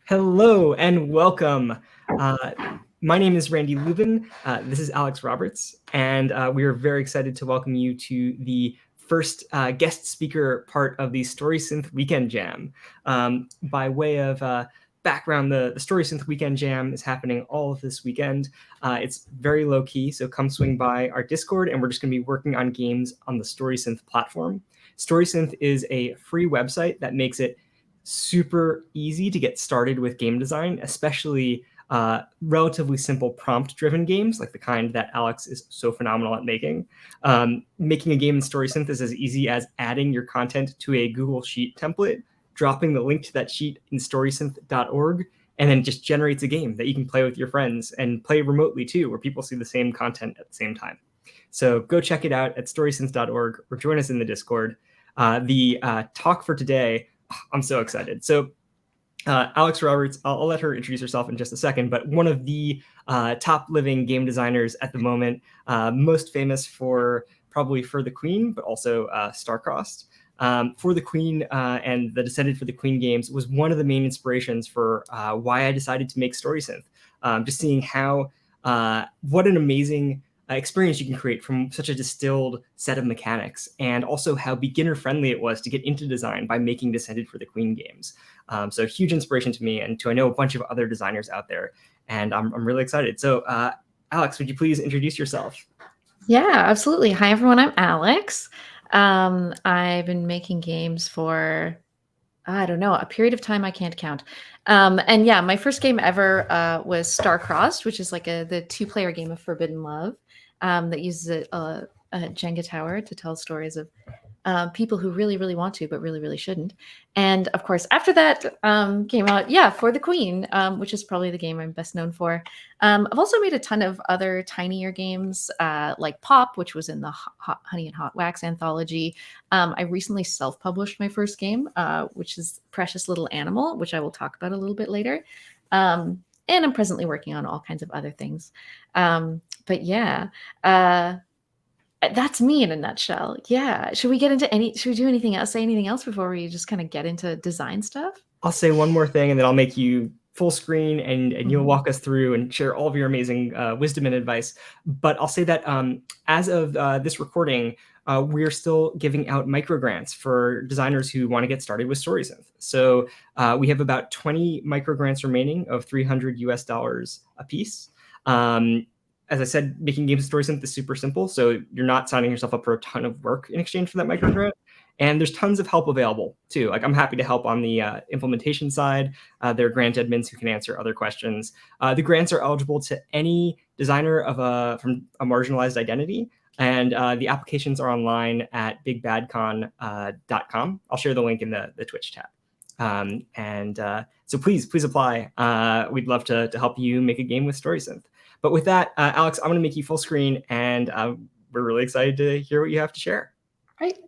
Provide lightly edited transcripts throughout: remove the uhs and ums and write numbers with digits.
Hello and welcome. Uh, my name is Randy Lubin. This is Alex Roberts, and we are very excited to welcome you to the first guest speaker part of the Story Synth Weekend Jam. By way of background, the Story Synth Weekend Jam is happening all of this weekend. It's very low key, so come swing by our Discord, and we're just going to be working on games on the Story Synth platform. Story Synth is a free website that makes it super easy to get started with game design, especially relatively simple prompt-driven games like the kind that Alex is so phenomenal at making. Making a game in StorySynth is as easy as adding your content to a Google Sheet template, dropping the link to that sheet in storysynth.org, and then it just generates a game that you can play with your friends and play remotely too, where people see the same content at the same time. So go check it out at storysynth.org or join us in the Discord. The talk for today, I'm so excited. So Alex Roberts, I'll let her introduce herself in just a second, but one of the top living game designers at the moment, most famous for probably For the Queen, but also Starcrossed. For the Queen and the Descended for the Queen games was one of the main inspirations for why I decided to make StorySynth. Just seeing how, what an amazing experience you can create from such a distilled set of mechanics, and also how beginner friendly it was to get into design by making Descended for the Queen games. So huge inspiration to me and to I know a bunch of other designers out there, and I'm really excited. So Alex, would you please introduce yourself? Yeah, absolutely. Hi, everyone. I'm Alex. I've been making games for, I don't know, a period of time I can't count. And yeah, my first game ever was Starcrossed, which is like the two-player game of Forbidden Love that uses a Jenga tower to tell stories of people who really, really want to, but really, really shouldn't. And of course, after that came out, yeah, For the Queen, which is probably the game I'm best known for. I've also made a ton of other tinier games like Pop, which was in the Honey and Hot Wax anthology. I recently self-published my first game, which is Precious Little Animal, which I will talk about a little bit later. And I'm presently working on all kinds of other things. But yeah, that's me in a nutshell. Yeah. Should we do anything else? Say anything else before we just kind of get into design stuff? I'll say one more thing, and then I'll make you full screen, and you'll Mhm. walk us through and share all of your amazing wisdom and advice. But I'll say that as of this recording, we're still giving out micro grants for designers who want to get started with StorySynth. So we have about 20 micro grants remaining of $300 a piece. As I said, making games with StorySynth is super simple, so you're not signing yourself up for a ton of work in exchange for that micro grant. And there's tons of help available too. Like I'm happy to help on the implementation side. There are grant admins who can answer other questions. The grants are eligible to any designer from a marginalized identity, and the applications are online at bigbadcon.com. I'll share the link in the Twitch chat. So please apply. We'd love to help you make a game with StorySynth. But with that, Alex, I'm going to make you full screen, and we're really excited to hear what you have to share. Right.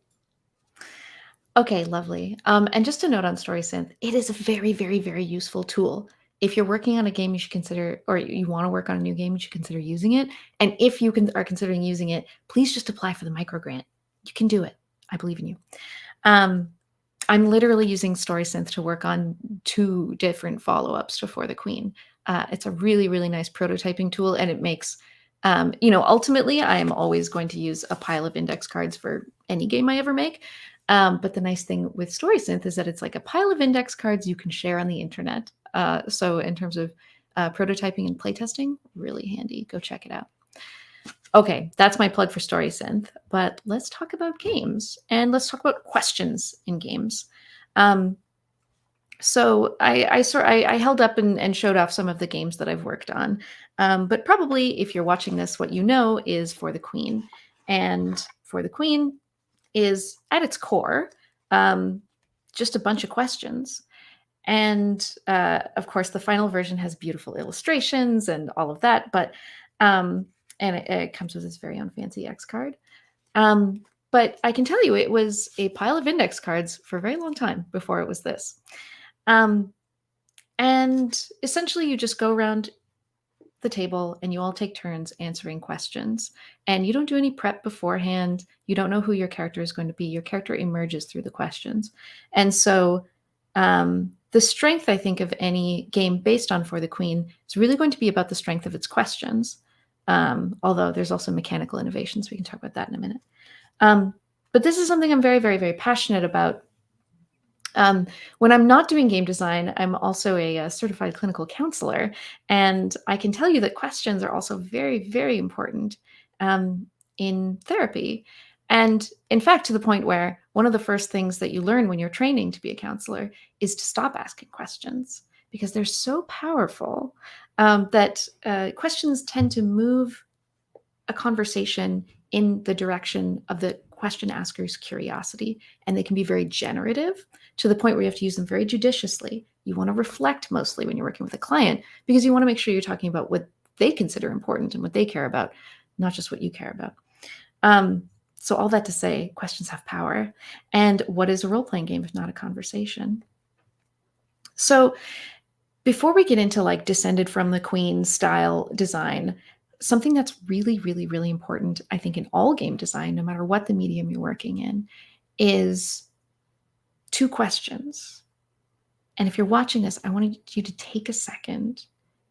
Okay, lovely. And just a note on StorySynth, it is a very, very, very useful tool. If you're working on a game, you should consider, or you want to work on a new game, you should consider using it. And if you are considering using it, please just apply for the micro grant. You can do it. I believe in you. I'm literally using StorySynth to work on 2 different follow-ups to For the Queen. It's a really, really nice prototyping tool, and it makes, ultimately, I'm always going to use a pile of index cards for any game I ever make. But the nice thing with StorySynth is that it's like a pile of index cards you can share on the internet. So in terms of prototyping and playtesting, really handy. Go check it out. Okay, that's my plug for StorySynth. But let's talk about games, and let's talk about questions in games. So I held up and showed off some of the games that I've worked on. But probably if you're watching this, what you know is For the Queen. And For the Queen is at its core just a bunch of questions. And of course, the final version has beautiful illustrations and all of that. But and it comes with its very own fancy X card. But I can tell you, it was a pile of index cards for a very long time before it was this. And essentially, you just go around the table and you all take turns answering questions. And you don't do any prep beforehand. You don't know who your character is going to be. Your character emerges through the questions. And so the strength, I think, of any game based on For the Queen is really going to be about the strength of its questions. Although there's also mechanical innovations. We can talk about that in a minute. But this is something I'm very, very, very passionate about. When I'm not doing game design, I'm also a certified clinical counselor. And I can tell you that questions are also very, very important in therapy. And in fact, to the point where one of the first things that you learn when you're training to be a counselor is to stop asking questions because they're so powerful that questions tend to move a conversation in the direction of the question asker's curiosity, and they can be very generative to the point where you have to use them very judiciously. You want to reflect mostly when you're working with a client because you want to make sure you're talking about what they consider important and what they care about, not just what you care about. So all that to say, questions have power. And what is a role-playing game if not a conversation? So before we get into like descended from the queen style design, something that's really, really, really important, I think, in all game design, no matter what the medium you're working in, is 2 questions. And if you're watching this, I wanted you to take a second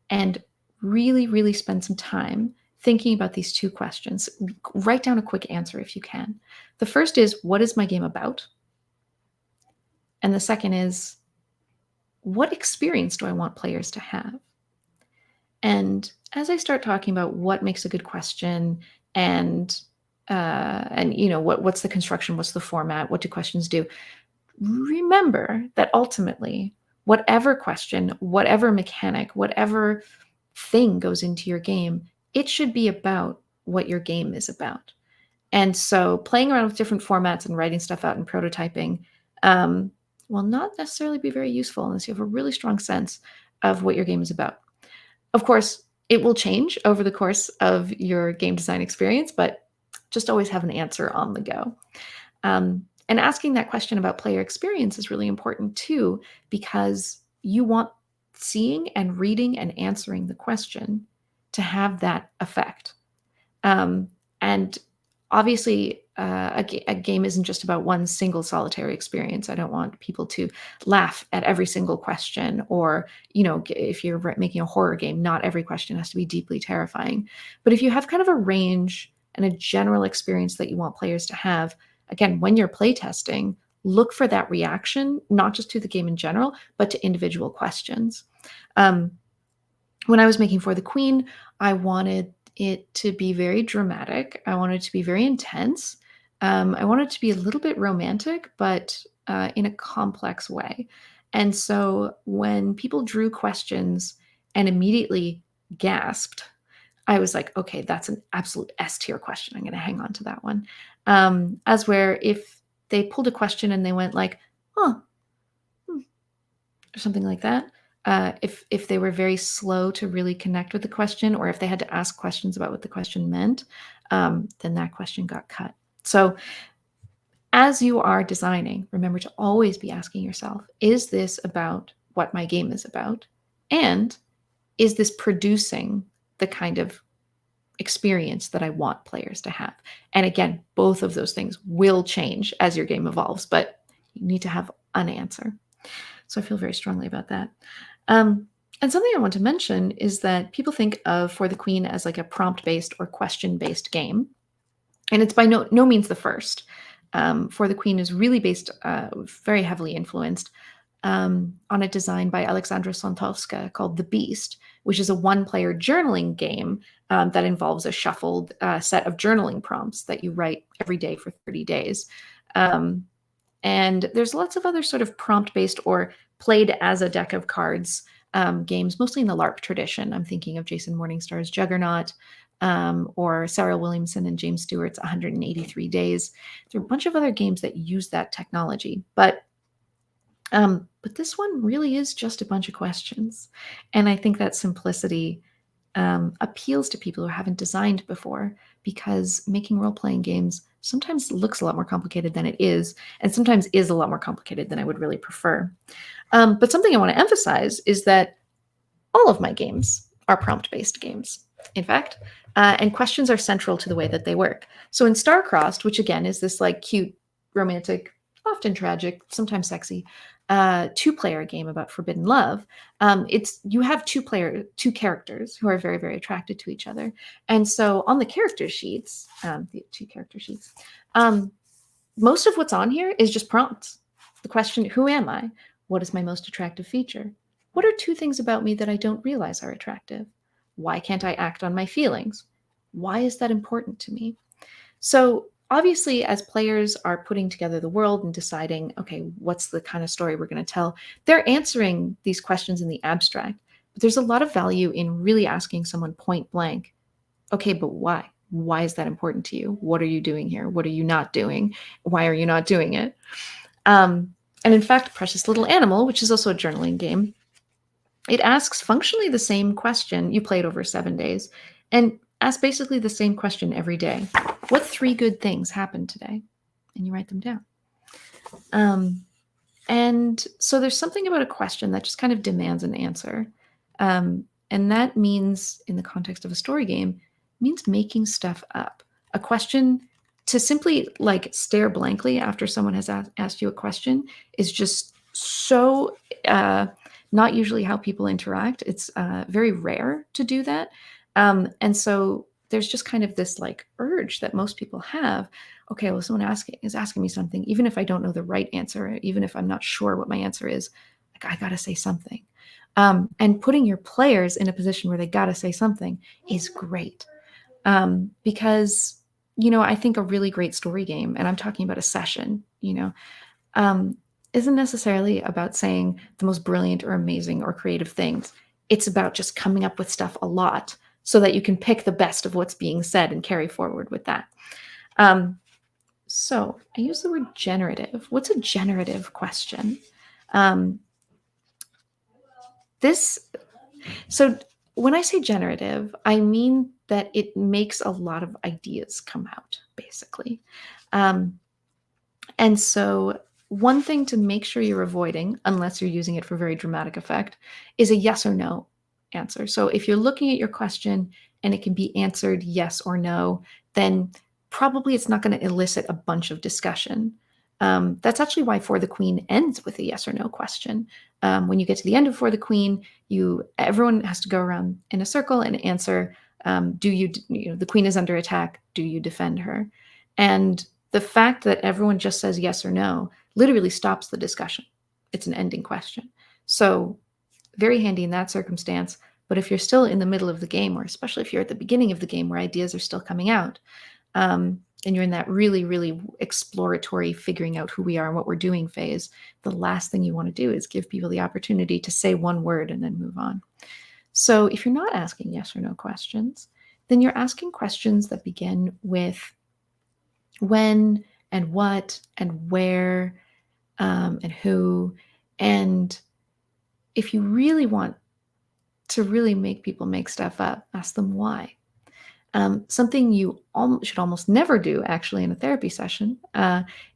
and really, really spend some time thinking about these 2 questions. Write down a quick answer if you can. The first is, what is my game about? And the second is, what experience do I want players to have? And as I start talking about what makes a good question and you know, what's the construction, what's the format, what do questions do? Remember that ultimately, whatever question, whatever mechanic, whatever thing goes into your game, it should be about what your game is about. And so playing around with different formats and writing stuff out and prototyping will not necessarily be very useful unless you have a really strong sense of what your game is about. Of course, it will change over the course of your game design experience, but just always have an answer on the go. And asking that question about player experience is really important too, because you want seeing and reading and answering the question to have that effect. And obviously, a game isn't just about one single solitary experience. I don't want people to laugh at every single question, or, you know, if you're making a horror game, not every question has to be deeply terrifying. But if you have kind of a range and a general experience that you want players to have, again, when you're playtesting, look for that reaction, not just to the game in general, but to individual questions. When I was making For the Queen, I wanted it to be very dramatic. I wanted it to be very intense. I wanted it to be a little bit romantic, but in a complex way. And so when people drew questions and immediately gasped, I was like, okay, that's an absolute S tier question. I'm going to hang on to that one. As where if they pulled a question and they went like, huh, or something like that, if they were very slow to really connect with the question, or if they had to ask questions about what the question meant, then that question got cut. So as you are designing, remember to always be asking yourself, is this about what my game is about? And is this producing the kind of experience that I want players to have? And again, both of those things will change as your game evolves, but you need to have an answer. So I feel very strongly about that. And something I want to mention is that people think of For the Queen as like a prompt-based or question-based game. And it's by no means the first. For the Queen is really based, very heavily influenced on a design by Aleksandra Sontowska called The Beast, which is a one-player journaling game that involves a shuffled set of journaling prompts that you write every day for 30 days. And there's lots of other sort of prompt-based or played as a deck of cards games, mostly in the LARP tradition. I'm thinking of Jason Morningstar's Juggernaut, or Sarah Williamson and James Stewart's 183 Days. There are a bunch of other games that use that technology, but this one really is just a bunch of questions. And I think that simplicity appeals to people who haven't designed before, because making role-playing games sometimes looks a lot more complicated than it is, and sometimes is a lot more complicated than I would really prefer. But something I want to emphasize is that all of my games are prompt-based games, in fact, and questions are central to the way that they work. So in Star-Crossed, which again is this like cute, romantic, often tragic, sometimes sexy, two-player game about forbidden love. You have two characters who are very, very attracted to each other. And so on the character sheets, the two character sheets, most of what's on here is just prompts. The question, who am I? What is my most attractive feature? What are two things about me that I don't realize are attractive? Why can't I act on my feelings? Why is that important to me? So obviously, as players are putting together the world and deciding, okay, what's the kind of story we're going to tell, they're answering these questions in the abstract. But there's a lot of value in really asking someone point blank, okay, but why? Why is that important to you? What are you doing here? What are you not doing? Why are you not doing it? And in fact, Precious Little Animal, which is also a journaling game, it asks functionally the same question. You play it over 7 days and ask basically the same question every day. What 3 good things happened today? And you write them down. And so there's something about a question that just kind of demands an answer. And that means, in the context of a story game, means making stuff up. A question, to simply like stare blankly after someone has asked you a question, is just so not usually how people interact. It's very rare to do that. And so there's just kind of this like urge that most people have. Okay, well, someone is asking me something, even if I don't know the right answer, even if I'm not sure what my answer is, like I gotta say something. And putting your players in a position where they gotta say something is great. Because, I think a really great story game, and I'm talking about a session, isn't necessarily about saying the most brilliant or amazing or creative things. It's about just coming up with stuff a lot so that you can pick the best of what's being said and carry forward with that. So I use the word generative. What's a generative question? So when I say generative, I mean that it makes a lot of ideas come out, basically. And so one thing to make sure you're avoiding, unless you're using it for very dramatic effect, is a yes or no answer. So if you're looking at your question and it can be answered yes or no, then probably it's not going to elicit a bunch of discussion. That's actually why For the Queen ends with a yes or no question. When you get to the end of For the Queen, everyone has to go around in a circle and answer, the queen is under attack, do you defend her? And the fact that everyone just says yes or no literally stops the discussion. It's an ending question. So very handy in that circumstance. But if you're still in the middle of the game, or especially if you're at the beginning of the game where ideas are still coming out, and you're in that really, really exploratory figuring out who we are and what we're doing phase, the last thing you want to do is give people the opportunity to say one word and then move on. So if you're not asking yes or no questions, then you're asking questions that begin with when and what and where and who. And if you really want to really make people make stuff up, ask them why. Something you should almost never do, actually, in a therapy session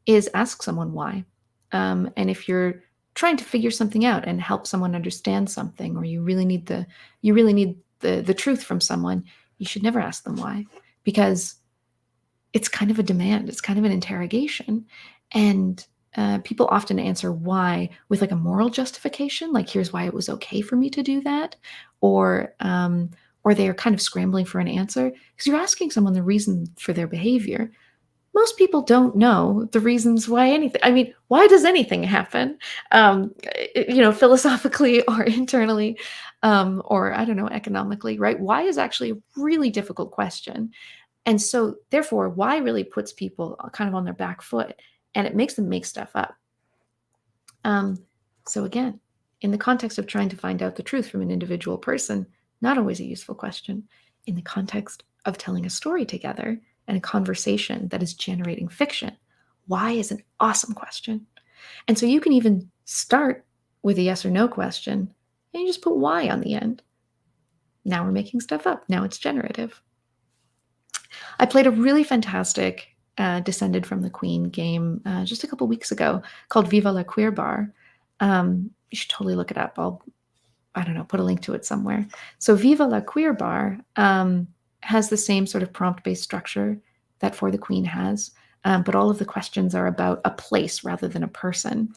is ask someone why. And if you're trying to figure something out and help someone understand something, or you really need the truth from someone, you should never ask them why, because it's kind of a demand. It's kind of an interrogation. And people often answer why with like a moral justification, like here's why it was okay for me to do that, or they are kind of scrambling for an answer because you're asking someone the reason for their behavior. Most people don't know the reasons why anything. I mean, why does anything happen? Philosophically or internally, or I don't know, economically, right? Why is actually a really difficult question. And so, therefore, why really puts people kind of on their back foot, and it makes them make stuff up. So again, in the context of trying to find out the truth from an individual person, not always a useful question. In the context of telling a story together and a conversation that is generating fiction, why is an awesome question. And so you can even start with a yes or no question, and you just put why on the end. Now we're making stuff up. Now it's generative. I played a really fantastic Descended from the Queen game just a couple weeks ago called Viva la Queer Bar. You should totally look it up. I don't know, put a link to it somewhere. So Viva la Queer Bar has the same sort of prompt-based structure that For the Queen has, but all of the questions are about a place rather than a person.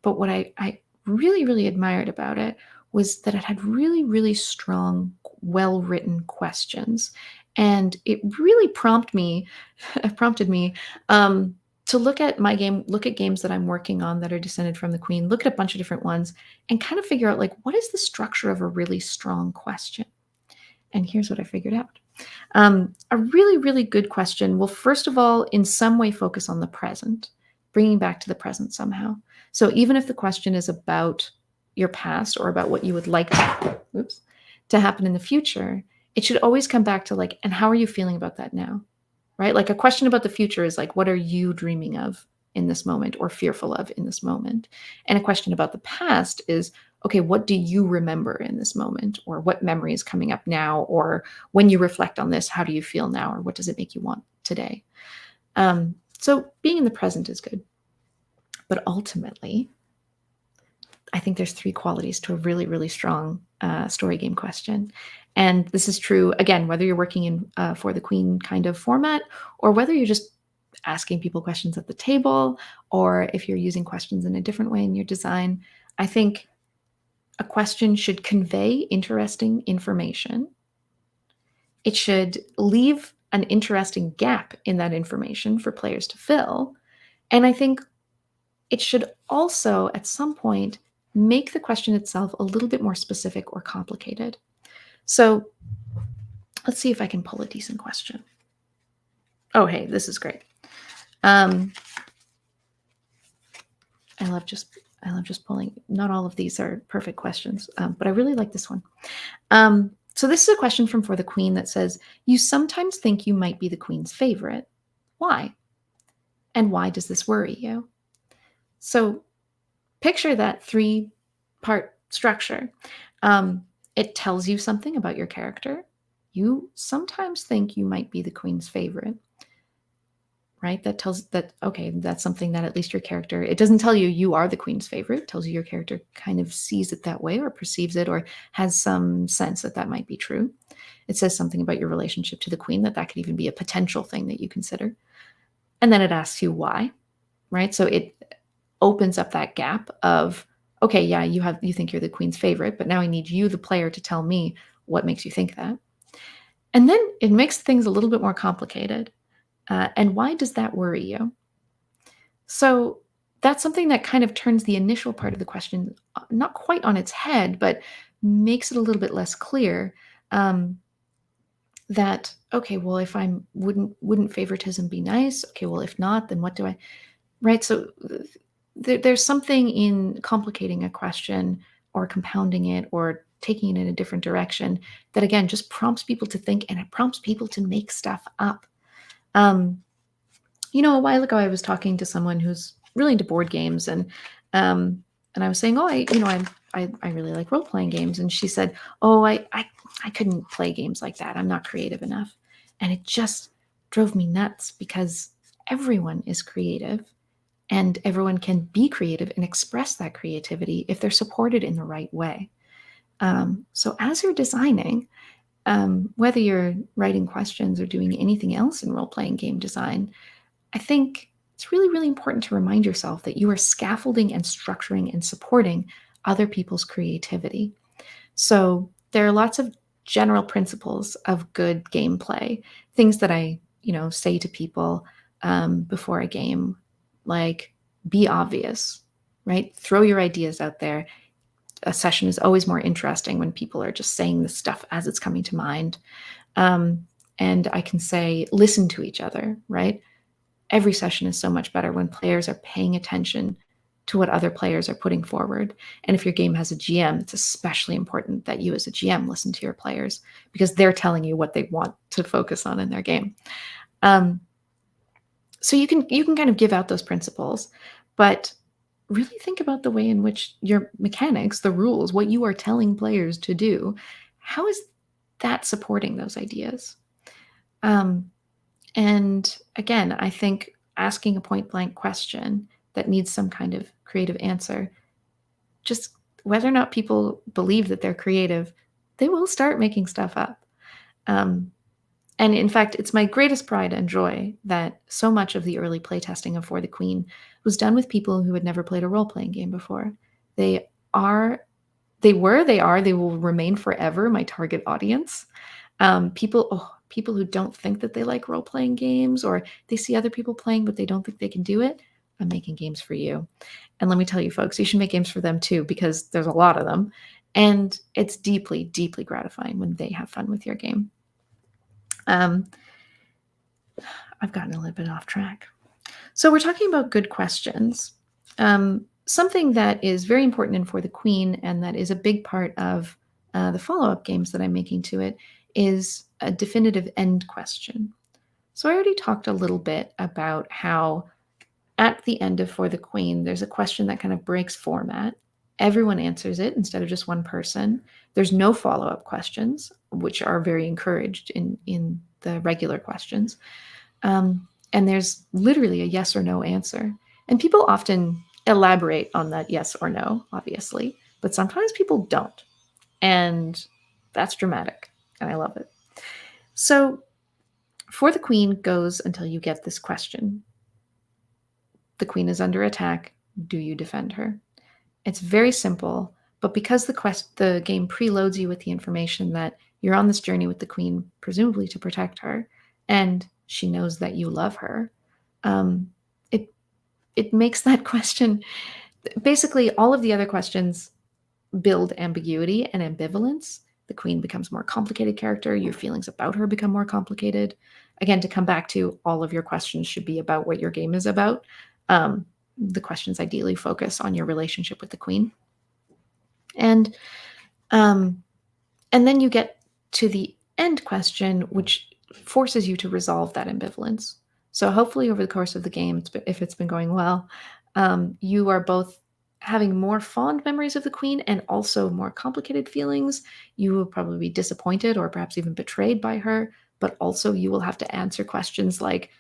But what I really, really admired about it was that it had really, really strong, well-written questions. And it really prompted me to look at my game, look at games that I'm working on that are descended from the Queen, look at a bunch of different ones, and kind of figure out like, what is the structure of a really strong question? And here's what I figured out. A really, really good question will, first of all, in some way focus on the present, bringing back to the present somehow. So even if the question is about your past or about what you would like to happen in the future, it should always come back to like, and how are you feeling about that now? Right? Like a question about the future is like, what are you dreaming of in this moment or fearful of in this moment? And a question about the past is, okay, what do you remember in this moment? Or what memory is coming up now? Or when you reflect on this, how do you feel now? Or what does it make you want today? So being in the present is good. But ultimately, I think there's 3 qualities to a really, really strong story game question. And this is true, again, whether you're working in for the Queen kind of format, or whether you're just asking people questions at the table, or if you're using questions in a different way in your design. I think a question should convey interesting information. It should leave an interesting gap in that information for players to fill. And I think it should also, at some point, make the question itself a little bit more specific or complicated. So let's see if I can pull a decent question. Oh, hey, this is great. I love just pulling. Not all of these are perfect questions, but I really like this one. So this is a question from For the Queen that says, you sometimes think you might be the Queen's favorite. Why? And why does this worry you? So picture that 3-part structure. It tells you something about your character. You sometimes think you might be the Queen's favorite, right? That tells that, okay, that's something that at least your character, it doesn't tell you you are the Queen's favorite. It tells you your character kind of sees it that way or perceives it or has some sense that that might be true. It says something about your relationship to the Queen, that could even be a potential thing that you consider. And then it asks you why, right? So it opens up that gap of, okay, yeah, you think you're the Queen's favorite, but now I need you, the player, to tell me what makes you think that. And then it makes things a little bit more complicated. And why does that worry you? So that's something that kind of turns the initial part of the question not quite on its head, but makes it a little bit less clear. That, okay, well, if I'm wouldn't favoritism be nice? Okay, well, if not, then what do I, right? So there's something in complicating a question or compounding it or taking it in a different direction that, again, just prompts people to think, and it prompts people to make stuff up. A while ago, I was talking to someone who's really into board games, and I was saying, oh, I really like role playing games, and she said, oh, I couldn't play games like that. I'm not creative enough, and it just drove me nuts because everyone is creative. And everyone can be creative and express that creativity if they're supported in the right way. So as you're designing, whether you're writing questions or doing anything else in role-playing game design, I think it's really, really important to remind yourself that you are scaffolding and structuring and supporting other people's creativity. So there are lots of general principles of good gameplay, things that I, say to people before a game, like be obvious, right? Throw your ideas out there. A session is always more interesting when people are just saying the stuff as it's coming to mind. And I can say, listen to each other, right? Every session is so much better when players are paying attention to what other players are putting forward. And if your game has a GM, it's especially important that you as a GM listen to your players because they're telling you what they want to focus on in their game. So you can kind of give out those principles, but really think about the way in which your mechanics, the rules, what you are telling players to do, how is that supporting those ideas? And again, I think asking a point blank question that needs some kind of creative answer, just whether or not people believe that they're creative, they will start making stuff up. And in fact, it's my greatest pride and joy that so much of the early playtesting of For the Queen was done with people who had never played a role-playing game before. They are, they will remain forever my target audience. People who don't think that they like role-playing games, or they see other people playing but they don't think they can do it. I'm making games for you. And let me tell you, folks, you should make games for them too, because there's a lot of them. And it's deeply, deeply gratifying when they have fun with your game. I've gotten a little bit off track. So we're talking about good questions. Something that is very important in For the Queen, and that is a big part of the follow-up games that I'm making to it, is a definitive end question. So I already talked a little bit about how at the end of For the Queen, there's a question that kind of breaks format. Everyone answers it instead of just one person. There's no follow-up questions, which are very encouraged in the regular questions. And there's literally a yes or no answer. And people often elaborate on that yes or no, obviously, but sometimes people don't. And that's dramatic, and I love it. So For the Queen goes until you get this question. The queen is under attack. Do you defend her? It's very simple, but because the game preloads you with the information that you're on this journey with the queen, presumably to protect her, and she knows that you love her, it makes that question, basically all of the other questions build ambiguity and ambivalence. The queen becomes a more complicated character. Your feelings about her become more complicated. Again, to come back to, all of your questions should be about what your game is about. The questions ideally focus on your relationship with the queen. And then you get to the end question, which forces you to resolve that ambivalence. So hopefully over the course of the game, if it's been going well, you are both having more fond memories of the queen and also more complicated feelings. You will probably be disappointed or perhaps even betrayed by her, but also you will have to answer questions like,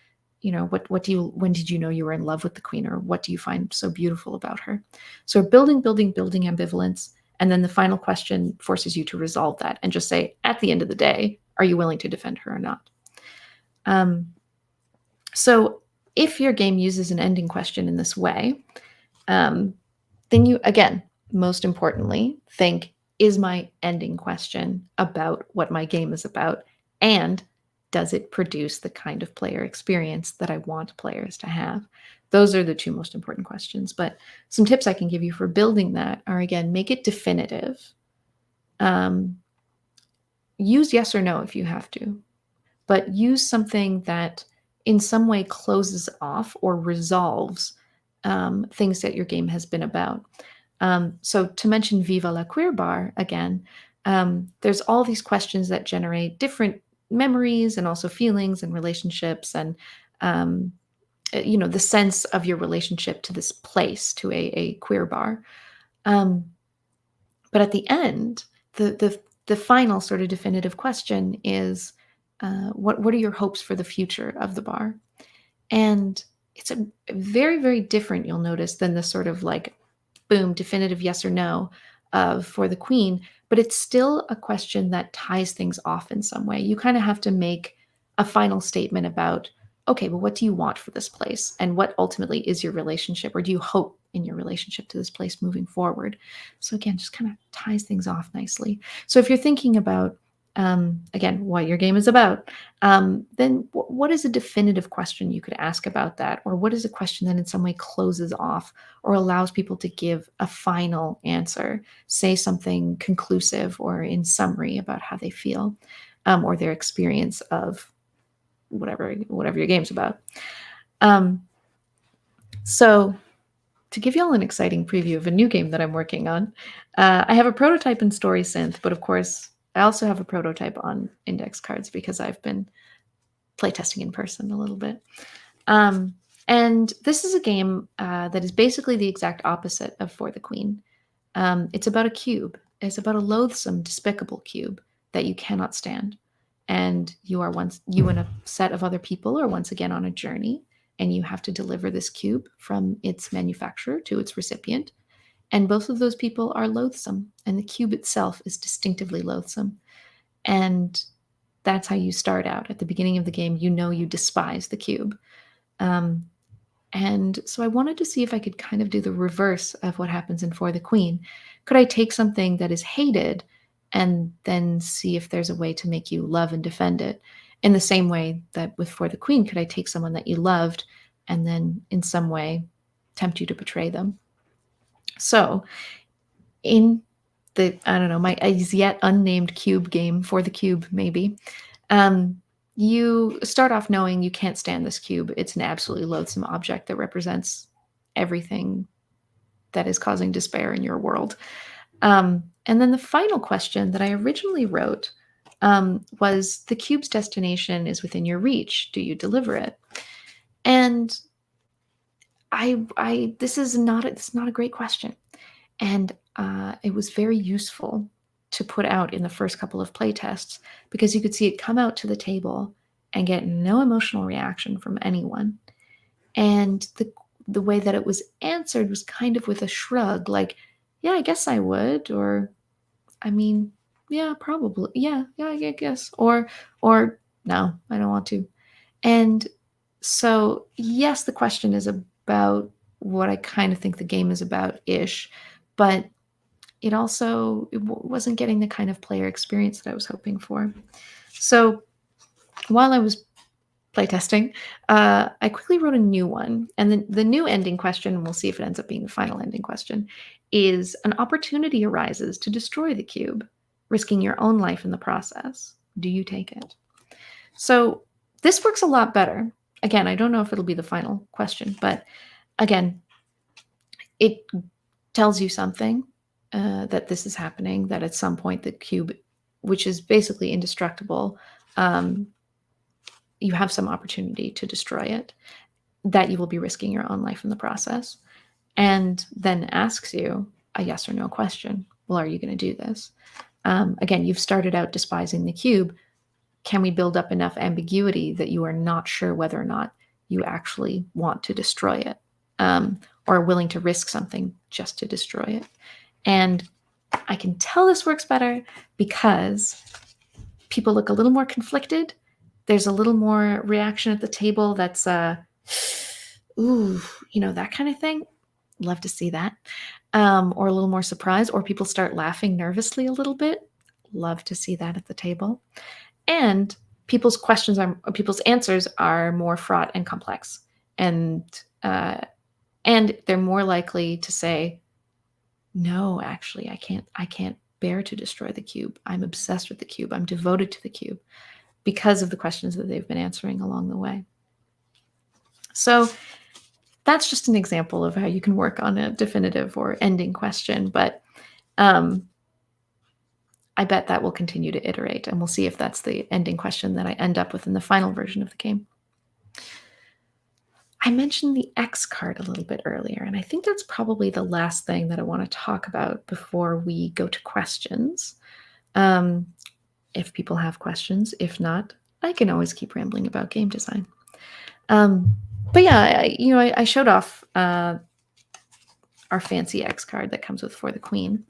when did you know you were in love with the queen, or what do you find so beautiful about her? So building ambivalence. And then the final question forces you to resolve that and just say, at the end of the day, are you willing to defend her or not? So if your game uses an ending question in this way, then you, again, most importantly, think, is my ending question about what my game is about? And does it produce the kind of player experience that I want players to have? Those are the two most important questions. But some tips I can give you for building that are, again, make it definitive. Use yes or no if you have to, but use something that in some way closes off or resolves things that your game has been about. So to mention Viva la Queer Bar again, there's all these questions that generate different memories and also feelings and relationships, and the sense of your relationship to this place, to a queer bar. But at the end, the final sort of definitive question is, what are your hopes for the future of the bar? And it's a very, very different, you'll notice, than the sort of like, boom, definitive yes or no of For the Queen, but it's still a question that ties things off in some way. You kind of have to make a final statement about, okay, well, what do you want for this place? And what ultimately is your relationship, or do you hope in your relationship to this place moving forward? So again, just kind of ties things off nicely. So if you're thinking about, again, what your game is about, then what is a definitive question you could ask about that? Or what is a question that in some way closes off or allows people to give a final answer, say something conclusive or in summary about how they feel, or their experience of whatever your game's about. So to give you all an exciting preview of a new game that I'm working on, I have a prototype in StorySynth, but of course, I also have a prototype on index cards because I've been playtesting in person a little bit. And this is a game that is basically the exact opposite of For the Queen. It's about a cube. It's about a loathsome, despicable cube that you cannot stand. And you and a set of other people are once again on a journey, and you have to deliver this cube from its manufacturer to its recipient. And both of those people are loathsome, and the cube itself is distinctively loathsome. And that's how you start out. At the beginning of the game, you know you despise the cube. And so I wanted to see if I could kind of do the reverse of what happens in For the Queen. Could I take something that is hated and then see if there's a way to make you love and defend it? In the same way that with For the Queen, could I take someone that you loved and then in some way tempt you to betray them? So in the, I don't know, my as yet unnamed cube game, For the Cube, maybe, you start off knowing you can't stand this cube. It's an absolutely loathsome object that represents everything that is causing despair in your world. And then the final question that I originally wrote was, the cube's destination is within your reach. Do you deliver it? And this is not it's not a great question. And it was very useful to put out in the first couple of play tests because you could see it come out to the table and get no emotional reaction from anyone. And the way that it was answered was kind of with a shrug, like, yeah, I guess I would, or I mean, yeah, probably. Yeah, I guess. Or no, I don't want to. And so, yes, the question is about what I kind of think the game is about ish, but it also wasn't getting the kind of player experience that I was hoping for. So while I was playtesting, I quickly wrote a new one. And the new ending question, and we'll see if it ends up being the final ending question, is: an opportunity arises to destroy the cube, risking your own life in the process. Do you take it? So this works a lot better. Again, I don't know if it'll be the final question, but again, it tells you something, that this is happening, that at some point the cube, which is basically indestructible, you have some opportunity to destroy it, that you will be risking your own life in the process, and then asks you a yes or no question. Well, are you going to do this? Again, you've started out despising the cube. Can we build up enough ambiguity that you are not sure whether or not you actually want to destroy it, or are willing to risk something just to destroy it? And I can tell this works better because people look a little more conflicted. There's a little more reaction at the table that's, ooh, that kind of thing. Love to see that. Or a little more surprise, or people start laughing nervously a little bit. Love to see that at the table. And people's answers are more fraught and complex. And they're more likely to say, no, actually, I can't bear to destroy the cube. I'm obsessed with the cube. I'm devoted to the cube, because of the questions that they've been answering along the way. So that's just an example of how you can work on a definitive or ending question, but I bet that will continue to iterate, and we'll see if that's the ending question that I end up with in the final version of the game. I mentioned the X card a little bit earlier, and I think that's probably the last thing that I want to talk about before we go to questions. If people have questions, if not, I can always keep rambling about game design. But yeah, I showed off our fancy X card that comes with For the Queen.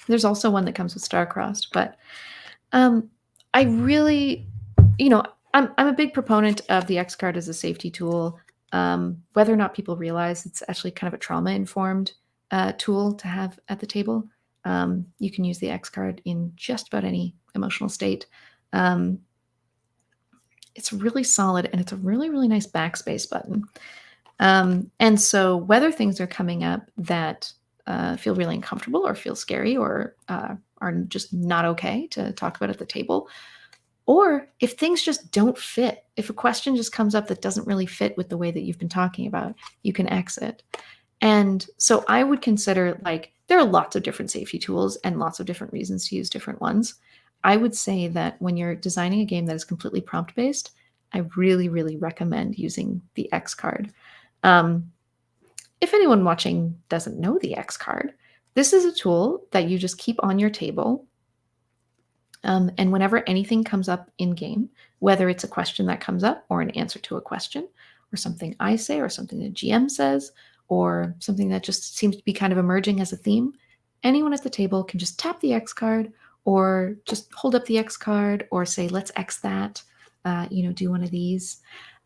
There's also one that comes with Star-Crossed, but I really, I'm a big proponent of the X card as a safety tool. Whether or not people realize it's actually kind of a trauma-informed tool to have at the table. You can use the X card in just about any emotional state. It's really solid, and it's a really, really nice backspace button. And so whether things are coming up that feel really uncomfortable or feel scary or are just not okay to talk about at the table, or if things just don't fit, if a question just comes up that doesn't really fit with the way that you've been talking about, you can exit. And so I would consider, there are lots of different safety tools and lots of different reasons to use different ones. I would say that when you're designing a game that is completely prompt-based, I really, really recommend using the X card. If anyone watching doesn't know the X card, this is a tool that you just keep on your table. And whenever anything comes up in game, whether it's a question that comes up or an answer to a question, or something I say or something the GM says, or something that just seems to be kind of emerging as a theme, anyone at the table can just tap the X card or just hold up the X card, or say, let's X that, do one of these.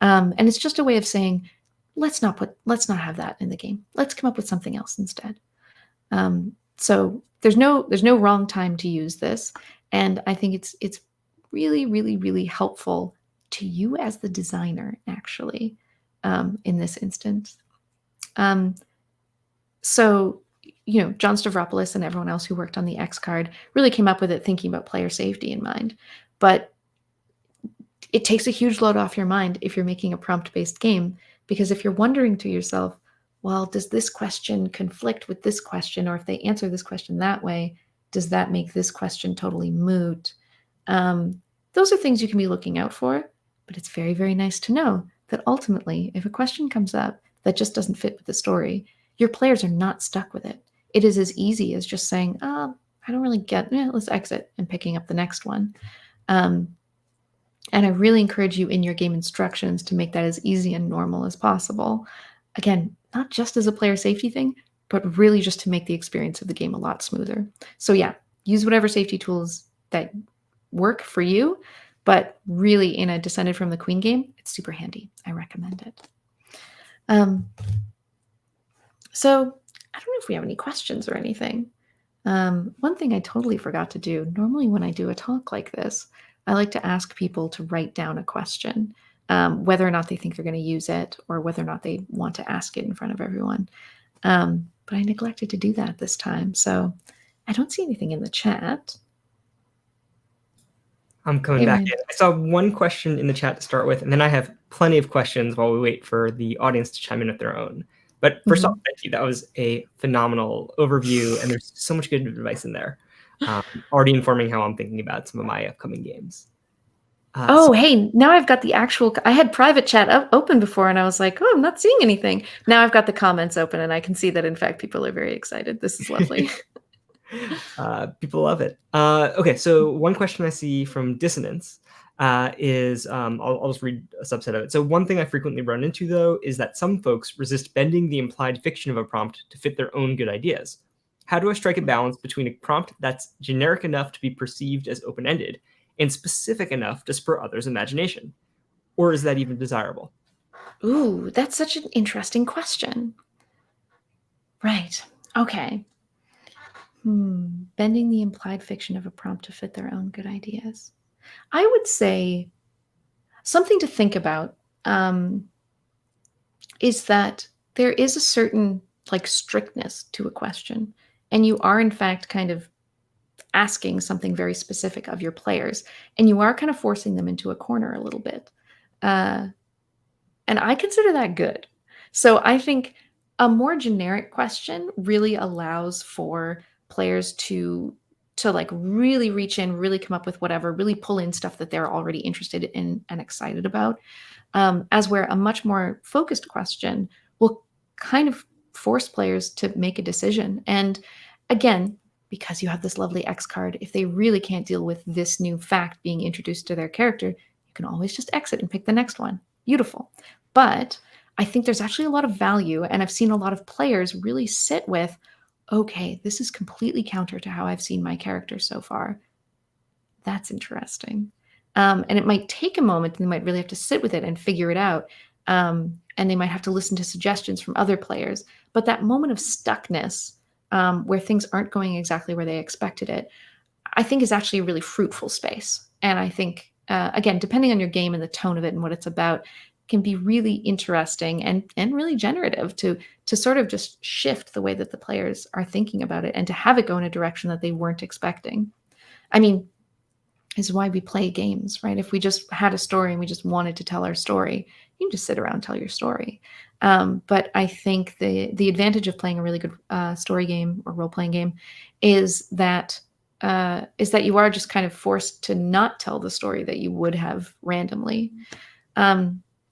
And it's just a way of saying, let's not have that in the game. Let's come up with something else instead. So there's no wrong time to use this. And I think it's really, really, really helpful to you as the designer, actually, in this instance. So, John Stavropoulos and everyone else who worked on the X card really came up with it thinking about player safety in mind. But it takes a huge load off your mind if you're making a prompt-based game, because if you're wondering to yourself, well, does this question conflict with this question? Or if they answer this question that way, does that make this question totally moot? Those are things you can be looking out for, but it's very, very nice to know that ultimately, if a question comes up that just doesn't fit with the story, your players are not stuck with it. It is as easy as just saying, I don't really get, let's exit, and picking up the next one. And I really encourage you in your game instructions to make that as easy and normal as possible. Again, not just as a player safety thing, but really just to make the experience of the game a lot smoother. So yeah, use whatever safety tools that work for you, but really in a Descended from the Queen game, it's super handy. I recommend it. So I don't know if we have any questions or anything. One thing I totally forgot to do, normally when I do a talk like this, I like to ask people to write down a question, whether or not they think they're going to use it or whether or not they want to ask it in front of everyone. But I neglected to do that this time. So I don't see anything in the chat. I'm coming back in. I saw one question in the chat to start with, and then I have plenty of questions while we wait for the audience to chime in with their own. But first off, thank you. That was a phenomenal overview, and there's so much good advice in there. Already informing how I'm thinking about some of my upcoming games. Hey, now I've got the actual, I had private chat open before, and I was like, I'm not seeing anything. Now I've got the comments open, and I can see that, in fact, people are very excited. This is lovely. People love it. Okay, so one question I see from Dissonance is, I'll just read a subset of it. So one thing I frequently run into, though, is that some folks resist bending the implied fiction of a prompt to fit their own good ideas. How do I strike a balance between a prompt that's generic enough to be perceived as open-ended and specific enough to spur others' imagination? Or is that even desirable? Ooh, that's such an interesting question. Right. Okay. Bending the implied fiction of a prompt to fit their own good ideas. I would say something to think about is that there is a certain strictness to a question, and you are in fact kind of asking something very specific of your players, and you are kind of forcing them into a corner a little bit. And I consider that good. So I think a more generic question really allows for players to really reach in, really come up with whatever, really pull in stuff that they're already interested in and excited about. As where a much more focused question will kind of force players to make a decision. And again, because you have this lovely X card, if they really can't deal with this new fact being introduced to their character, you can always just exit and pick the next one. Beautiful. But I think there's actually a lot of value, and I've seen a lot of players really sit with, okay, this is completely counter to how I've seen my character so far. That's interesting. And it might take a moment, and they might really have to sit with it and figure it out. And they might have to listen to suggestions from other players. But that moment of stuckness, where things aren't going exactly where they expected it, I think is actually a really fruitful space. And I think, again, depending on your game and the tone of it and what it's about, can be really interesting and really generative to sort of just shift the way that the players are thinking about it and to have it go in a direction that they weren't expecting. I mean, is why we play games, right? If we just had a story and we just wanted to tell our story, you can just sit around and tell your story. But I think the advantage of playing a really good story game or role-playing game is that you are just kind of forced to not tell the story that you would have randomly.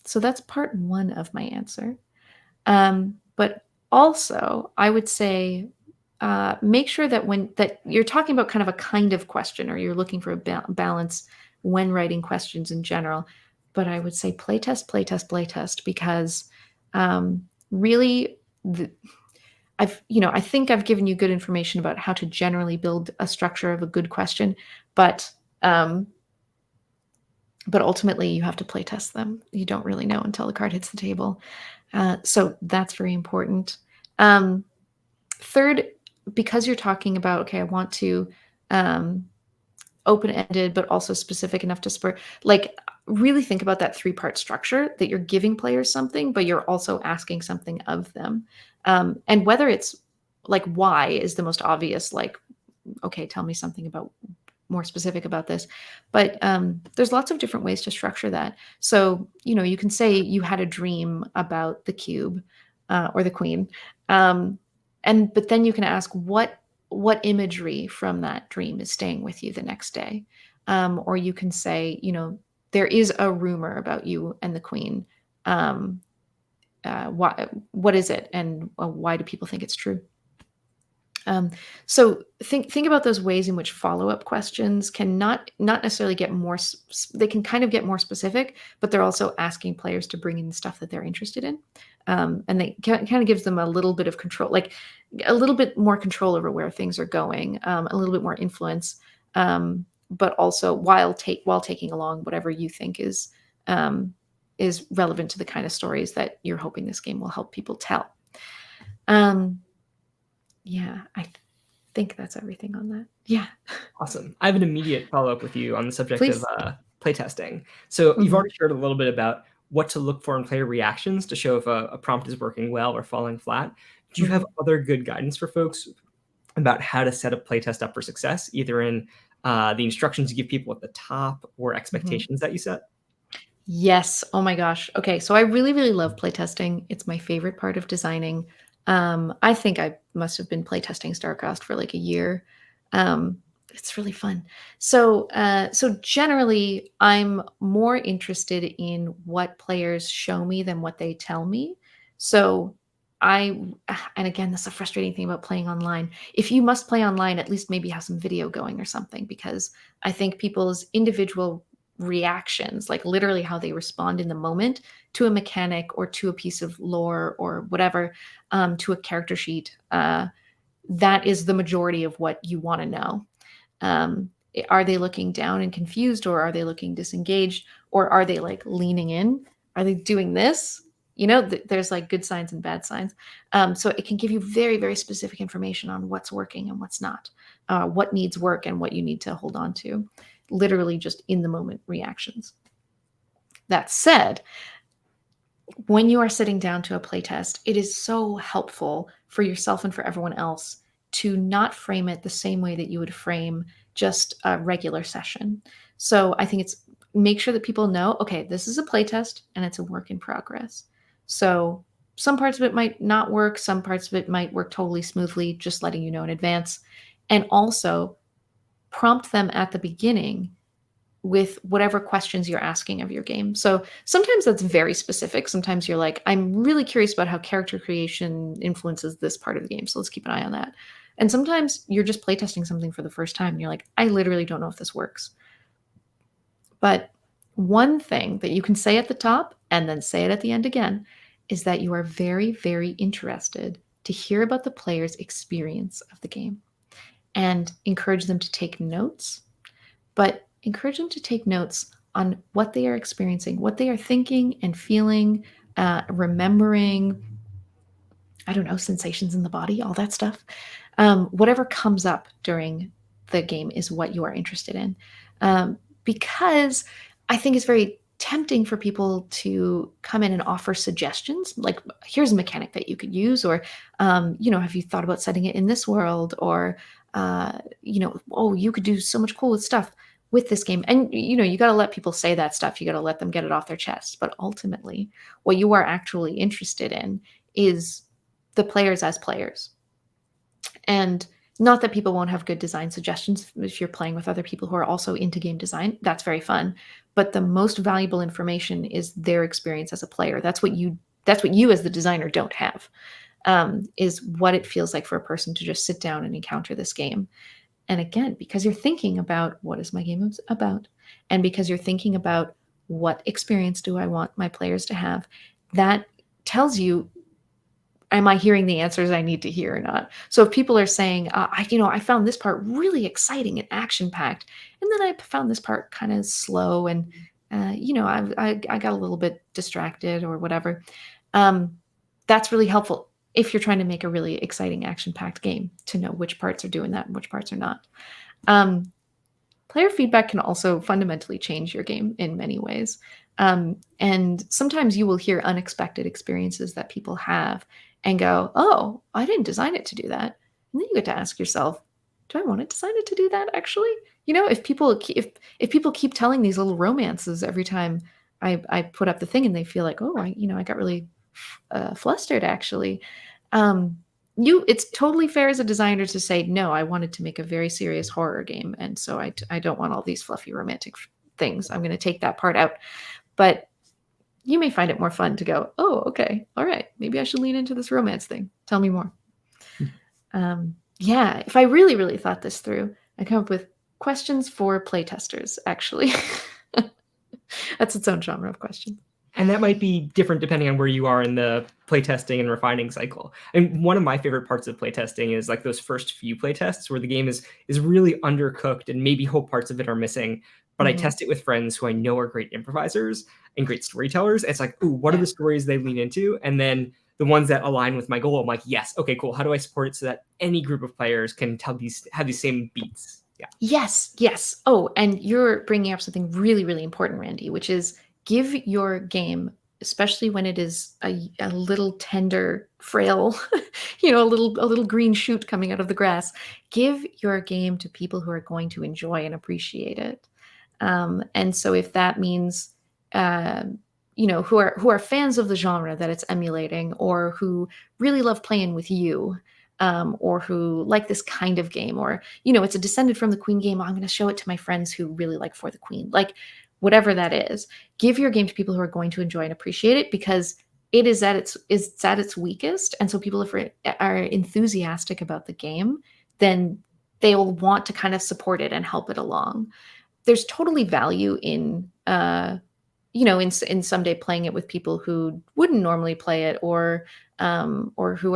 So that's part one of my answer. But also, I would say make sure that you're talking about kind of a kind of question, or you're looking for a balance when writing questions in general. But I would say playtest, playtest, playtest, because really, I think I've given you good information about how to generally build a structure of a good question, but ultimately you have to play test them. You don't really know until the card hits the table. So that's very important. Third, because you're talking about, okay, I want to open-ended, but also specific enough to spur, like, really think about that three-part structure, that you're giving players something, but you're also asking something of them. And whether it's like why is the most obvious, like, okay, tell me something about more specific about this. But there's lots of different ways to structure that. So, you can say you had a dream about the cube or the queen. But then you can ask what imagery from that dream is staying with you the next day. Or you can say, there is a rumor about you and the queen. What is it, and why do people think it's true? So think about those ways in which follow-up questions can not necessarily get more. They can kind of get more specific, but they're also asking players to bring in stuff that they're interested in, and they kind of gives them a little bit of control, like a little bit more control over where things are going, a little bit more influence, but also while taking along whatever you think is relevant to the kind of stories that you're hoping this game will help people tell. Yeah, I think that's everything on that. Yeah. Awesome. I have an immediate follow-up with you on the subject of Please. playtesting. So you've Mhm, already shared a little bit about what to look for in player reactions to show if a prompt is working well or falling flat. Do you have mhm. other good guidance for folks about how to set a playtest up for success, either in the instructions you give people at the top or Mhm. expectations that you set? Yes. Oh my gosh. Okay, so I really, really love playtesting. It's my favorite part of designing. I think I must have been playtesting StarCraft for like a year. Um, it's really fun. So generally, I'm more interested in what players show me than what they tell me. So and again, that's a frustrating thing about playing online. If you must play online, at least maybe have some video going or something, because I think people's individual reactions, like literally how they respond in the moment to a mechanic or to a piece of lore or whatever, to a character sheet. That is the majority of what you want to know. Are they looking down and confused, or are they looking disengaged, or are they like leaning in? Are they doing this? There's like good signs and bad signs. So it can give you very, very specific information on what's working and what's not, what needs work and what you need to hold on to. Literally just in the moment reactions. That said, when you are sitting down to a playtest, it is so helpful for yourself and for everyone else to not frame it the same way that you would frame just a regular session. So I think it's make sure that people know, okay, this is a playtest and it's a work in progress. So some parts of it might not work, some parts of it might work totally smoothly, just letting you know in advance. And also prompt them at the beginning with whatever questions you're asking of your game. So sometimes that's very specific. Sometimes you're like, I'm really curious about how character creation influences this part of the game. So let's keep an eye on that. And sometimes you're just playtesting something for the first time and you're like, I literally don't know if this works. But one thing that you can say at the top and then say it at the end again is that you are very, very interested to hear about the player's experience of the game and encourage them to take notes, but encourage them to take notes on what they are experiencing, what they are thinking and feeling, remembering, I don't know, sensations in the body, all that stuff. Whatever comes up during the game is what you are interested in. Because I think it's very tempting for people to come in and offer suggestions like, here's a mechanic that you could use, or have you thought about setting it in this world, or oh, you could do so much cool with stuff with this game. And you got to let people say that stuff, you got to let them get it off their chest. But ultimately what you are actually interested in is the players as players. And not that people won't have good design suggestions if you're playing with other people who are also into game design. That's very fun. But the most valuable information is their experience as a player. That's what you as the designer don't have, is what it feels like for a person to just sit down and encounter this game. And again, because you're thinking about what is my game about, and because you're thinking about what experience do I want my players to have, that tells you am I hearing the answers I need to hear or not? So if people are saying, I found this part really exciting and action packed, and then I found this part kind of slow, and I got a little bit distracted or whatever. That's really helpful if you're trying to make a really exciting action packed game to know which parts are doing that and which parts are not. Player feedback can also fundamentally change your game in many ways. And sometimes you will hear unexpected experiences that people have and go, oh, I didn't design it to do that. And then you get to ask yourself, do I want to design it to do that actually? If people keep telling these little romances every time I put up the thing and they feel like, oh, I got really flustered actually. It's totally fair as a designer to say, no, I wanted to make a very serious horror game. And so I don't want all these fluffy romantic things. I'm going to take that part out. But you may find it more fun to go, oh, okay, all right, maybe I should lean into this romance thing. Tell me more. If I really, really thought this through, I come up with questions for playtesters, actually. That's its own genre of question. And that might be different depending on where you are in the playtesting and refining cycle. And one of my favorite parts of playtesting is like those first few playtests where the game is really undercooked and maybe whole parts of it are missing. But I test it with friends who I know are great improvisers and great storytellers. It's like, ooh, what are the stories they lean into? And then the ones that align with my goal, I'm like, yes, okay, cool. How do I support it so that any group of players can have these same beats? Yeah. Yes. Oh, and you're bringing up something really, really important, Randy, which is give your game, especially when it is a little tender, frail, a little green shoot coming out of the grass, give your game to people who are going to enjoy and appreciate it. And so if that means, who are fans of the genre that it's emulating, or who really love playing with you, or who like this kind of game, or it's a descended from the Queen game, I'm going to show it to my friends who really like For the Queen, like whatever that is. Give your game to people who are going to enjoy and appreciate it, because it is at its weakest. And so people, if are enthusiastic about the game, then they'll want to kind of support it and help it along. There's totally value in in someday playing it with people who wouldn't normally play it, or who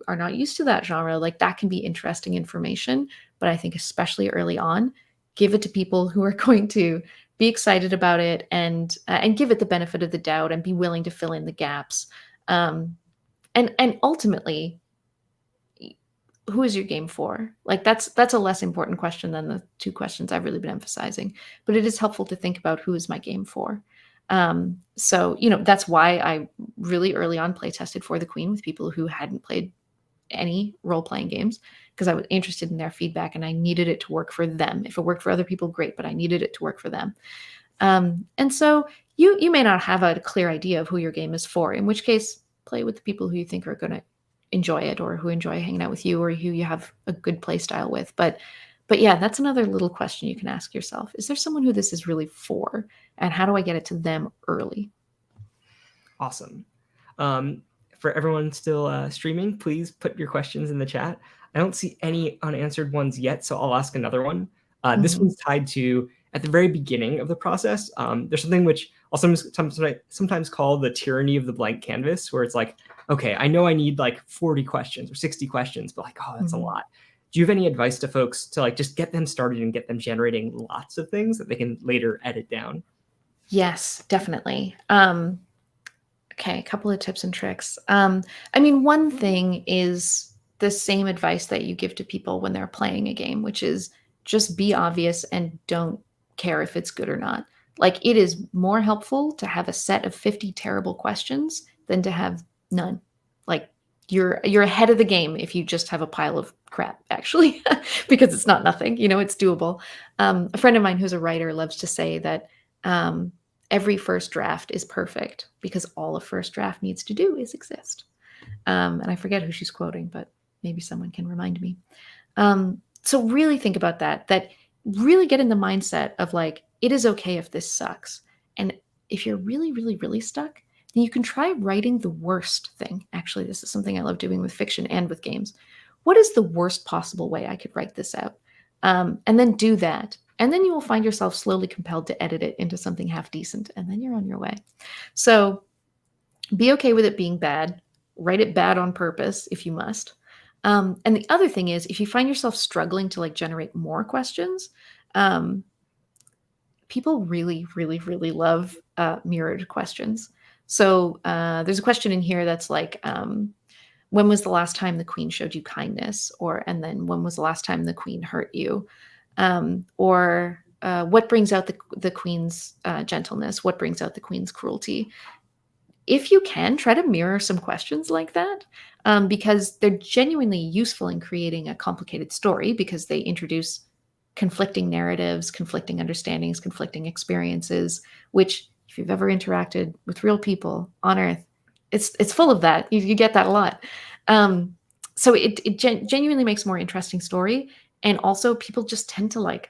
are not used to that genre. Like, that can be interesting information. But I think especially early on, give it to people who are going to be excited about it, and give it the benefit of the doubt, and be willing to fill in the gaps. And ultimately, who is your game for? Like, that's a less important question than the two questions I've really been emphasizing. But it is helpful to think about, who is my game for? So that's why I really early on play tested For the Queen with people who hadn't played any role-playing games, because I was interested in their feedback and I needed it to work for them. If it worked for other people, great, but I needed it to work for them. And so you may not have a clear idea of who your game is for, in which case play with the people who you think are going to enjoy it, or who enjoy hanging out with you, or who you have a good play style with. But yeah, that's another little question you can ask yourself. Is there someone who this is really for? And how do I get it to them early? Awesome. For everyone still streaming, please put your questions in the chat. I don't see any unanswered ones yet, so I'll ask another one. This one's tied to, at the very beginning of the process, there's something which I'll sometimes call the tyranny of the blank canvas, where it's like, okay, I know I need like 40 questions or 60 questions, but like, oh, that's a lot. Do you have any advice to folks to like just get them started and get them generating lots of things that they can later edit down? Yes, definitely. Okay, a couple of tips and tricks. One thing is the same advice that you give to people when they're playing a game, which is just be obvious and don't care if it's good or not. Like, it is more helpful to have a set of 50 terrible questions than to have none. Like, you're ahead of the game if you just have a pile of crap, actually, because it's not nothing. It's doable. A friend of mine who's a writer loves to say that every first draft is perfect, because all a first draft needs to do is exist. And I forget who she's quoting, but maybe someone can remind me. So really think about that really get in the mindset of like, it is okay if this sucks. And if you're really, really, really stuck, then you can try writing the worst thing. Actually, this is something I love doing with fiction and with games. What is the worst possible way I could write this out? And then do that. And then you will find yourself slowly compelled to edit it into something half decent. And then you're on your way. So be okay with it being bad. write it bad on purpose if you must. And the other thing is, if you find yourself struggling to like generate more questions, people really, really, really love mirrored questions. So there's a question in here that's like, when was the last time the queen showed you kindness? And then when was the last time the queen hurt you? What brings out the queen's gentleness? What brings out the queen's cruelty? If you can, try to mirror some questions like that, because they're genuinely useful in creating a complicated story, because they introduce conflicting narratives, conflicting understandings, conflicting experiences, which, if you've ever interacted with real people on Earth, it's full of that. You get that a lot. So it genuinely makes a more interesting story. And also, people just tend to like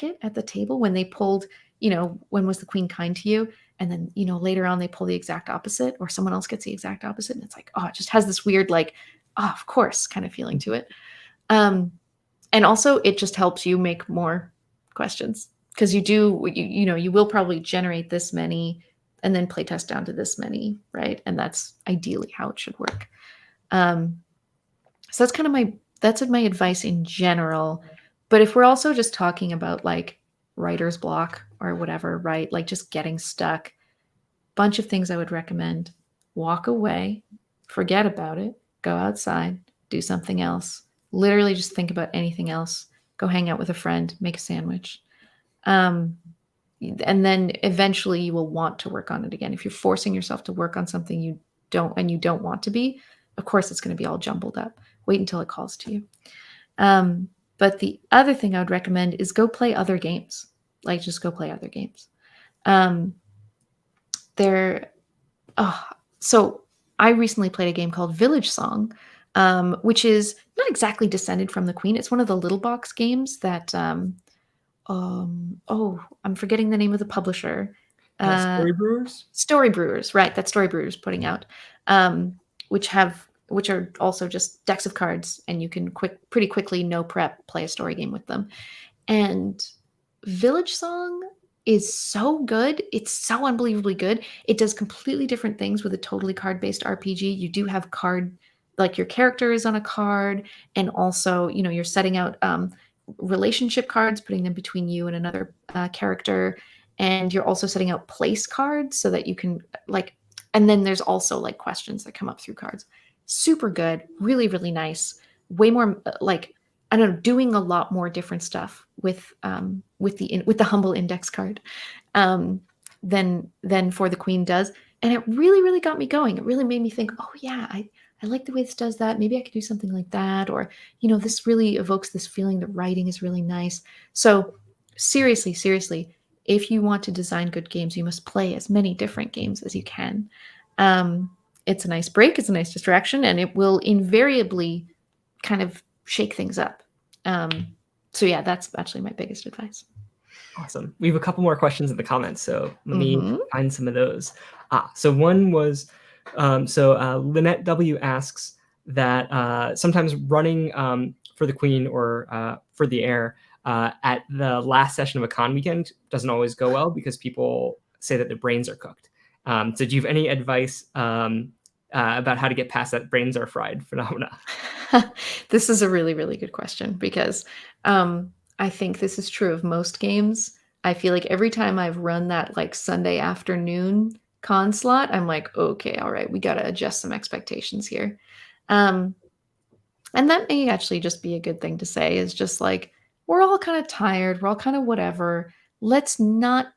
it at the table when they pulled, when was the queen kind to you? And then, later on they pull the exact opposite, or someone else gets the exact opposite. And it's like, oh, it just has this weird, like, oh, of course, kind of feeling to it. And also it just helps you make more questions, because you will probably generate this many and then play test down to this many, right? And that's ideally how it should work. So that's my advice in general. But if we're also just talking about like writer's block or whatever, right? Like just getting stuck, bunch of things I would recommend. Walk away, forget about it, go outside, do something else. Literally just think about anything else. Go hang out with a friend, make a sandwich. And then eventually you will want to work on it again. If you're forcing yourself to work on something you don't want to be, of course it's going to be all jumbled up. Wait until it calls to you. But the other thing I would recommend is go play other games. Like just go play other games. So I recently played a game called Village Song, which is not exactly descended from the Queen. It's one of the little box games that, I'm forgetting the name of the publisher. Story Brewers? Story Brewers, right? That's Story Brewers putting out, which are also just decks of cards, and you can pretty quickly, no prep, play a story game with them. And Village Song is so good. It's so unbelievably good. It does completely different things with a totally card-based RPG. You do have like your character is on a card, and also, you're setting out relationship cards, putting them between you and another character, and you're also setting out place cards so that you can and then there's also like questions that come up through cards. Super good, really, really nice. Way more I don't know, doing a lot more different stuff with the humble index card than For the Queen does. And it really, really got me going. It really made me think, oh yeah, I like the way this does that. Maybe I could do something like that. Or, this really evokes this feeling. The writing is really nice. So seriously, if you want to design good games, you must play as many different games as you can. It's a nice break. It's a nice distraction. And it will invariably kind of shake things up. So yeah, that's actually my biggest advice. Awesome. We have a couple more questions in the comments, so let me find some of those. So one was, Lynette W asks that sometimes running For the Queen or For the Heir at the last session of a con weekend doesn't always go well because people say that their brains are cooked. So do you have any advice about how to get past that brains are fried phenomena? This is a really, really good question, because I think this is true of most games. I feel like every time I've run that like Sunday afternoon con slot, I'm like, okay, all right, we got to adjust some expectations here. And that may actually just be a good thing to say, is just like, we're all kind of tired. We're all kind of whatever. Let's not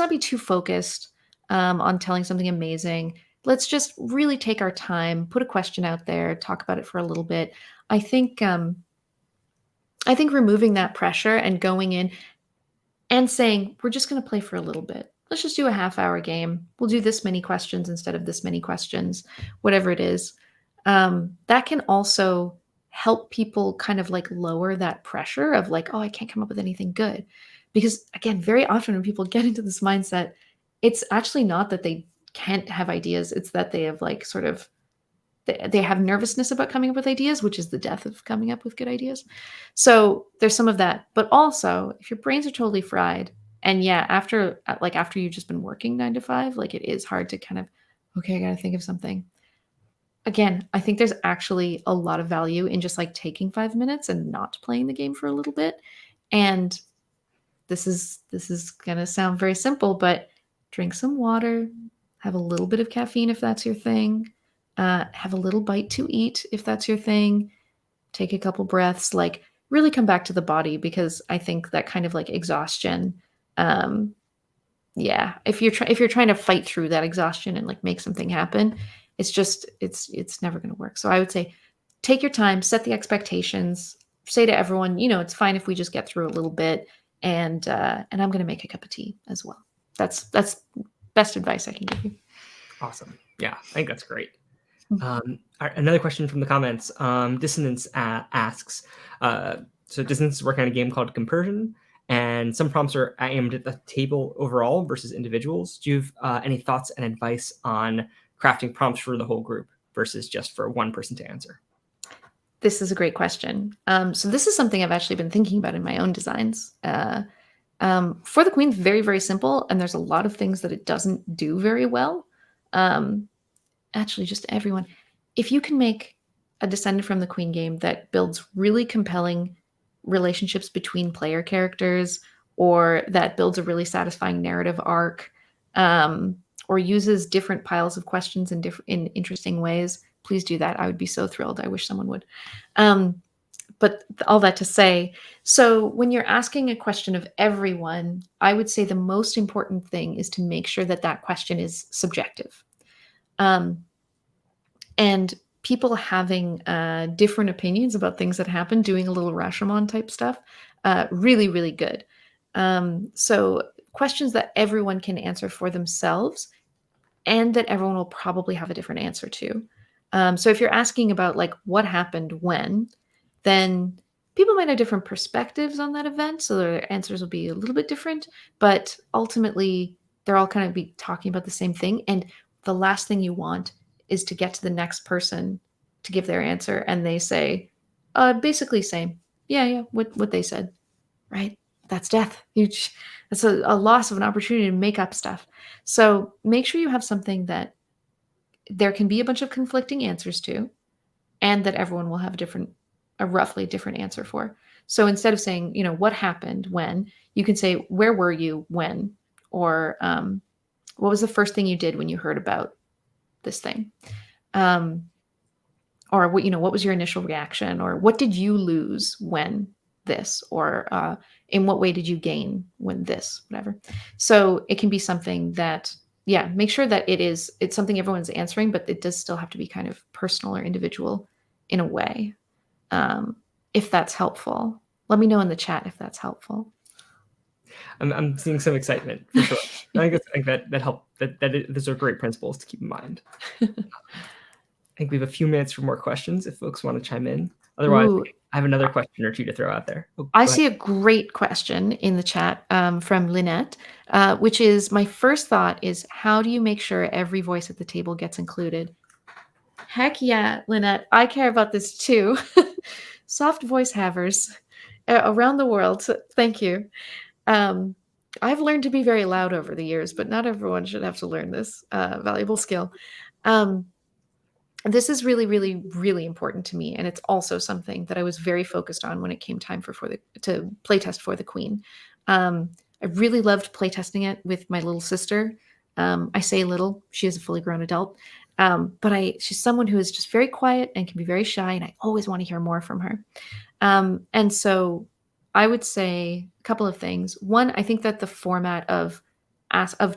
be too focused on telling something amazing. Let's just really take our time, put a question out there, talk about it for a little bit. I think removing that pressure and going in and saying, we're just going to play for a little bit. Let's just do a half-hour game. We'll do this many questions instead of this many questions, whatever it is. That can also help people kind of like lower that pressure of like, oh, I can't come up with anything good. Because again, very often when people get into this mindset, it's actually not that they can't have ideas. It's that they have like sort of, they have nervousness about coming up with ideas, which is the death of coming up with good ideas. So there's some of that. But also, if your brains are totally fried, and yeah, after you've just been working 9 to 5, like it is hard to kind of, okay, I got to think of something. Again, I think there's actually a lot of value in just like taking 5 minutes and not playing the game for a little bit. And this is gonna sound very simple, but drink some water, have a little bit of caffeine if that's your thing, have a little bite to eat if that's your thing, take a couple breaths, like really come back to the body because I think that kind of like exhaustion, um, yeah, if you're trying to fight through that exhaustion and like make something happen, it's never going to work. So I would say take your time, set the expectations, say to everyone, it's fine if we just get through a little bit, and I'm going to make a cup of tea as well. That's best advice I can give you. Awesome. Yeah, I think that's great. Mhm. Another question from the comments. Dissonance asks, so Dissonance is working on a game called Compersion, and some prompts are aimed at the table overall versus individuals. Do you have any thoughts and advice on crafting prompts for the whole group versus just for one person to answer? This is a great question. So this is something I've actually been thinking about in my own designs. For the Queen, very, very simple, and there's a lot of things that it doesn't do very well. Um, Actually, just everyone. If you can make a Descended from the Queen game that builds really compelling relationships between player characters, or that builds a really satisfying narrative arc, or uses different piles of questions in interesting ways, please do that. I would be so thrilled. I wish someone would. Um, but all that to say, so when you're asking a question of everyone, I would say the most important thing is to make sure that that question is subjective. Um, and people having different opinions about things that happen, doing a little Rashomon type stuff, really, really good. So questions that everyone can answer for themselves and that everyone will probably have a different answer to. So if you're asking about like what happened when, then people might have different perspectives on that event, so their answers will be a little bit different. But ultimately, they're all kind of be talking about the same thing. And the last thing you want is to get to the next person to give their answer, and they say, basically same. Yeah, yeah, what they said, right? That's death. That's a loss of an opportunity to make up stuff. So make sure you have something that there can be a bunch of conflicting answers to, and that everyone will have a roughly different answer for. So instead of saying, what happened when, you can say, where were you when, or what was the first thing you did when you heard about this thing, um, or what was your initial reaction, or what did you lose when this, or in what way did you gain when this, whatever. So it can be something that, yeah, make sure that it's something everyone's answering, but it does still have to be kind of personal or individual in a way. um, if that's helpful. Let me know in the chat if that's helpful. I'm seeing some excitement for sure. I think that help those are great principles to keep in mind. I think we have a few minutes for more questions if folks want to chime in. Otherwise, Ooh, I have another question or two to throw out there. Oh, I go ahead. see a great question in the chat from Lynette, which is, my first thought is, how do you make sure every voice at the table gets included? Heck yeah, Lynette, I care about this too. Soft voice havers around the world. Thank you. Um, I've learned to be very loud over the years, but not everyone should have to learn this valuable skill. Um, this is really, really, really important to me, and it's also something that I was very focused on when it came time to playtest for the Queen. I really loved playtesting it with my little sister. I say little; she is a fully grown adult, but she's someone who is just very quiet and can be very shy, and I always want to hear more from her. And so I would say a couple of things. One, I think that the format of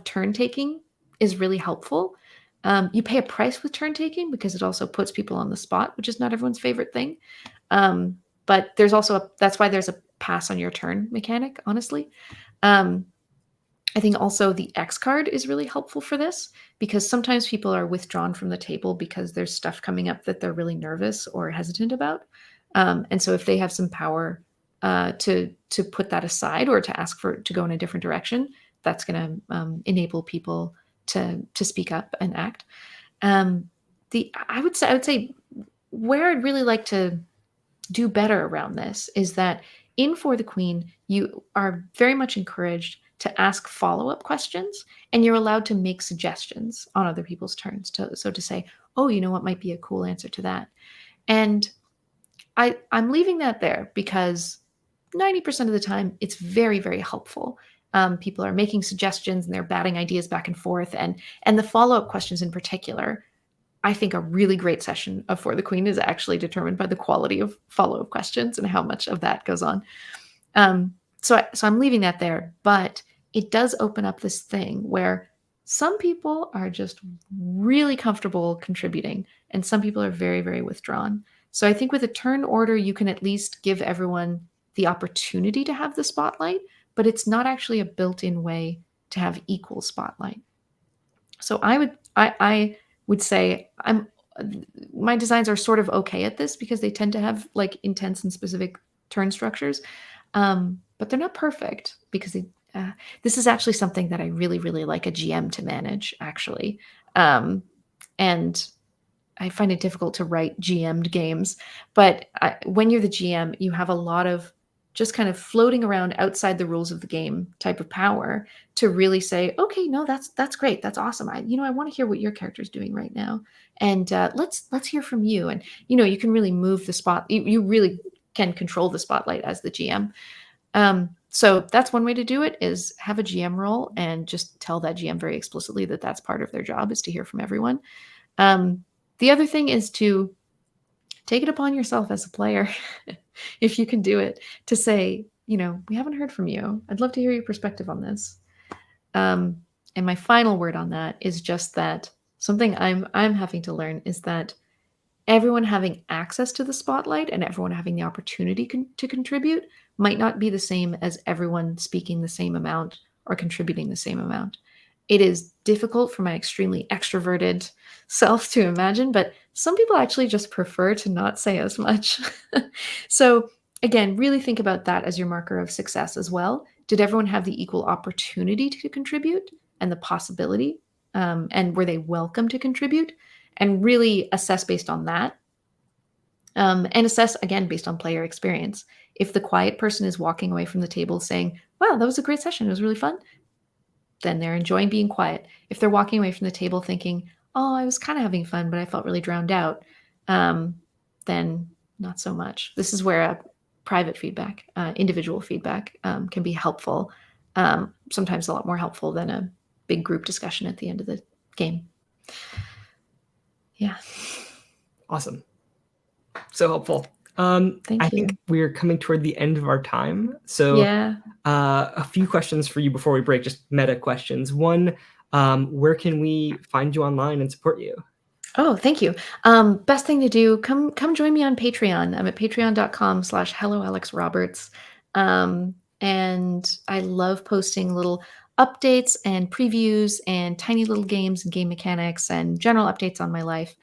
turn taking is really helpful. You pay a price with turn taking because it also puts people on the spot, which is not everyone's favorite thing. But that's why there's a pass on your turn mechanic, honestly. Um, I think also the X card is really helpful for this because sometimes people are withdrawn from the table because there's stuff coming up that they're really nervous or hesitant about. And so if they have some power to put that aside or to ask for to go in a different direction, that's going to enable people to speak up and act. I would say where I'd really like to do better around this is that in For the Queen, you are very much encouraged to ask follow-up questions, and you're allowed to make suggestions on other people's turns. So to say, oh, you know what might be a cool answer to that. And I'm leaving that there because 90% of the time it's very, very helpful. People are making suggestions and they're batting ideas back and forth. And the follow-up questions in particular, I think a really great session of For the Queen is actually determined by the quality of follow-up questions and how much of that goes on. So I'm leaving that there, but it does open up this thing where some people are just really comfortable contributing and some people are very, very withdrawn. So I think with a turn order, you can at least give everyone the opportunity to have the spotlight, but it's not actually a built-in way to have equal spotlight. So I would say my designs are sort of okay at this because they tend to have like intense and specific turn structures, but they're not perfect because this is actually something that I really, really like a GM to manage, actually. And I find it difficult to write GM'd games, but when you're the GM, you have a lot of just kind of floating around outside the rules of the game type of power to really say, okay, no, that's great, that's awesome. I want to hear what your character's doing right now, and let's hear from you. And you can really move the spot. You really can control the spotlight as the GM. So that's one way to do it, is have a GM role and just tell that GM very explicitly that that's part of their job, is to hear from everyone. The other thing is to take it upon yourself as a player, if you can do it, to say, we haven't heard from you. I'd love to hear your perspective on this. And my final word on that is just that something I'm having to learn is that everyone having access to the spotlight and everyone having the opportunity to contribute might not be the same as everyone speaking the same amount or contributing the same amount. It is difficult for my extremely extroverted self to imagine, but some people actually just prefer to not say as much. So again, really think about that as your marker of success as well. Did everyone have the equal opportunity to contribute and the possibility? And were they welcome to contribute? And really assess based on that. And assess, again, based on player experience. If the quiet person is walking away from the table saying, wow, that was a great session, it was really fun, then they're enjoying being quiet. If they're walking away from the table thinking, oh, I was kind of having fun, but I felt really drowned out, then not so much. This is where private feedback, individual feedback can be helpful, sometimes a lot more helpful than a big group discussion at the end of the game. Yeah. Awesome. So helpful. Thank I you. think we're coming toward the end of our time. So Yeah. a few questions for you before we break, just meta questions. One, where can we find you online and support you? Oh, thank you. Best thing to do, come join me on Patreon. I'm at patreon.com/helloalexroberts. And I love posting little updates and previews and tiny little games and game mechanics and general updates on my life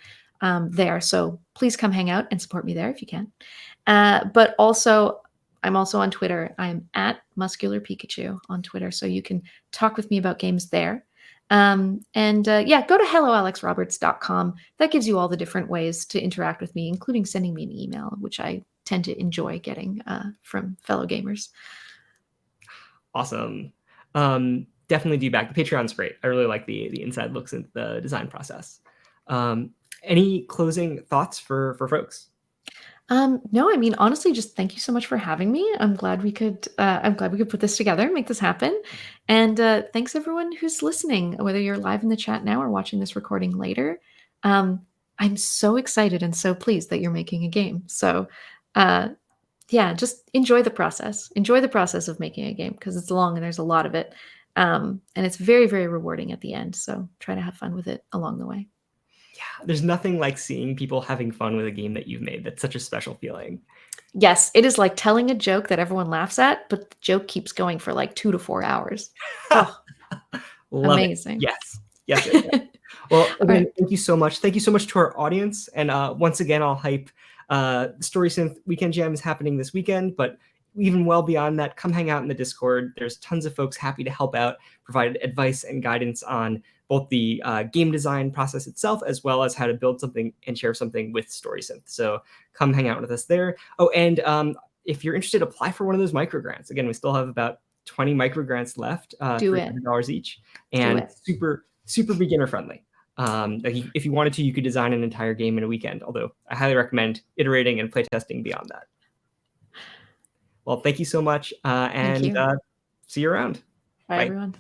there. So please come hang out and support me there if you can. But also, I'm also on Twitter. I'm at Muscular Pikachu on Twitter. So you can talk with me about games there. Go to helloalexroberts.com. That gives you all the different ways to interact with me, including sending me an email, which I tend to enjoy getting from fellow gamers. Awesome. Definitely do back. The Patreon's great. I really like the inside looks at the design process. Any closing thoughts for folks? No, I mean, honestly, just thank you so much for having me. I'm glad we could put this together, make this happen. And thanks everyone who's listening, whether you're live in the chat now or watching this recording later. I'm so excited and so pleased that you're making a game. So just enjoy the process. Enjoy the process of making a game because it's long and there's a lot of it. And it's very, very rewarding at the end. So try to have fun with it along the way. Yeah, there's nothing like seeing people having fun with a game that you've made. That's such a special feeling. Yes, it is like telling a joke that everyone laughs at, but the joke keeps going for like 2 to 4 hours. Oh, Love amazing. It. Yes. Well, again, Right. thank you so much. Thank you so much to our audience. And once again, I'll hype Story Synth Weekend Jam is happening this weekend, but even well beyond that, come hang out in the Discord. There's tons of folks happy to help out, provide advice and guidance on both the game design process itself, as well as how to build something and share something with Story Synth. So come hang out with us there. Oh, and if you're interested, apply for one of those micro grants. Again, we still have about 20 micro grants left, $300 each, and super beginner friendly. If you wanted to, you could design an entire game in a weekend, although I highly recommend iterating and playtesting beyond that. Well, thank you so much, and see you around. Bye, everyone.